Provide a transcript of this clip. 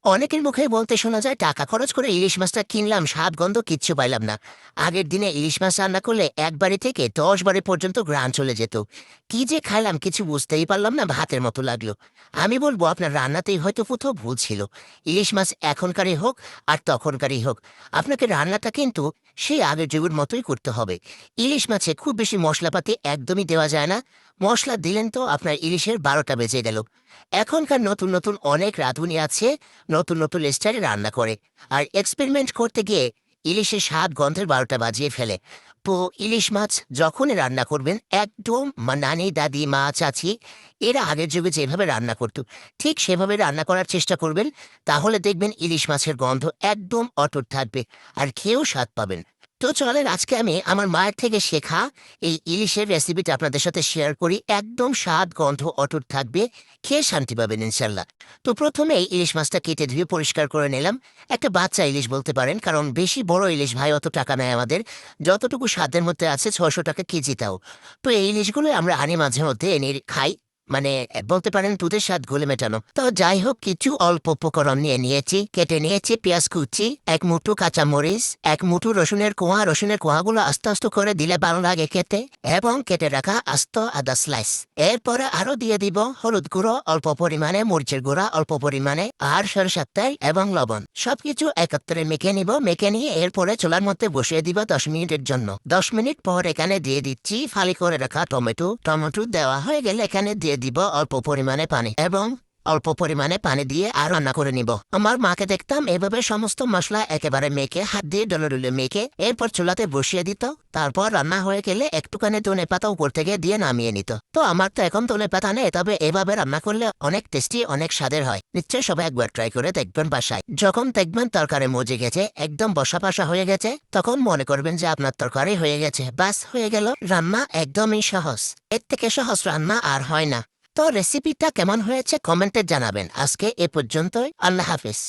অনেকের মুখে বলতে শোনা যায় টাকা খরচ করে ইলিশ মাছটা কিনলাম, স্বাদ গন্ধ কিচ্ছু পাইলাম না। আগের দিনে ইলিশ মাছ রান্না করলে একবারে থেকে 10 বারে পর্যন্ত ঘ্রাণ চলে যেত। কি যে খাইলাম কিছু বুঝতেই পারলাম না, ভাতের মতো লাগলো। আমি বলবো আপনার রান্নাতেই হয়তো কোথাও ভুল ছিল। ইলিশ মাছ এখনকারই হোক আর তখনকারই হোক, আপনাকে রান্নাটা কিন্তু সেই আগের যুগের মতোই করতে হবে। ইলিশ মাছে খুব বেশি মশলাপাতি একদমই দেওয়া যায় না। মশলা দিলেন তো আপনার ইলিশের 12টা বেজে গেল। এখনকার নতুন নতুন অনেক রাঁধুনি আছে, নতুন নতুন স্টাইলে রান্না করে, আর এক্সপেরিমেন্ট করতে গিয়ে ইলিশের স্বাদ গন্ধের 12টা বাজিয়ে ফেলে। তো ইলিশ মাছ যখনই রান্না করবেন একদম নানি দাদি মা চাচি এরা আগের যুগে যেভাবে রান্না করতো ঠিক সেভাবে রান্না করার চেষ্টা করবেন। তাহলে দেখবেন ইলিশ মাছের গন্ধ একদম অটুট থাকবে, আর খেয়েও স্বাদ পাবেন। তো চলেন আজকে আমি আমার মায়ের থেকে শেখা এই ইলিশের রেসিপিটা আপনাদের সাথে শেয়ার করি। একদম স্বাদ গন্ধ অটুট থাকবে, খেয়ে শান্তি পাবেন ইনশাল্লাহ। তো প্রথমে ইলিশ মাছটা কেটে ধুয়ে পরিষ্কার করে নিলাম। একটা বাচ্চা ইলিশ বলতে পারেন, কারণ বেশি বড় ইলিশ ভাই অত টাকা নেয় আমাদের। যতটুকু স্বাদের মধ্যে আছে 600 টাকা কেজি তাও। তো এই ইলিশগুলো আমরা আনি মাঝে মধ্যে এনে খাই, মানে বলতে পারেন দুধের স্বাদ ঘুলে মেটানো। তো যাই হোক, কিছু অল্প উপকরণ নিয়ে নিয়েছি। কেটে নিয়েছি পেঁয়াজ কুচি, এক মুঠো কাঁচামরিচ, এক মুঠো রসুনের কোয়া। রসুনের কোয়াগুলো আস্তে আস্তে করে দিলে ভালো লাগে খেতে। এবং কেটে রাখা আস্ত আদা স্লাইস। এরপরে আরো দিয়ে দিব হলুদ গুঁড়ো অল্প পরিমাণে, মরিচের গুঁড়া অল্প পরিমাণে, আর সরষের তেল এবং লবণ। সবকিছু একত্রে মেখে নিব। মেখে নিয়ে এরপরে চুলার মধ্যে বসিয়ে দিব 10 মিনিটের জন্য। 10 মিনিট পর এখানে দিয়ে দিচ্ছি ফালি করে রাখা টমেটো। টমেটো দেওয়া হয়ে গেলে এখানে দিয়ে দিব অল্প পরিমাণে পানি, এবং অল্প পরিমাণে পানি দিয়ে আর রান্না করে নিব। আমার মাকে দেখতাম এভাবে সমস্ত মশলা একেবারে মেখে হাত দিয়ে ডলে ডলে মেখে এরপর চুলাতে বসিয়ে দিত। তারপর রান্না হয়ে গেলে একটুখানি ধনে পাতা উপর থেকে দিয়ে নামিয়ে নিত। তো আমার তো এখন ধনে পাতা নেই, তবে এভাবে রান্না করলে অনেক টেস্টি, অনেক স্বাদের হয়। নিশ্চয়ই সবাই একবার ট্রাই করে দেখবেন বাসায়। যখন দেখবেন তরকারি মজে গেছে, একদম বসা বসা হয়ে গেছে, তখন মনে করবেন যে আপনার তরকারি হয়ে গেছে। বাস হয়ে গেল রান্না। একদমই সহজ, এর থেকে সহজ রান্না আর হয় না। তো রেসিপিটা কেমন হয়েছে কমেন্টে জানাবেন। আজকে এ পর্যন্তই, আল্লাহ হাফিজ।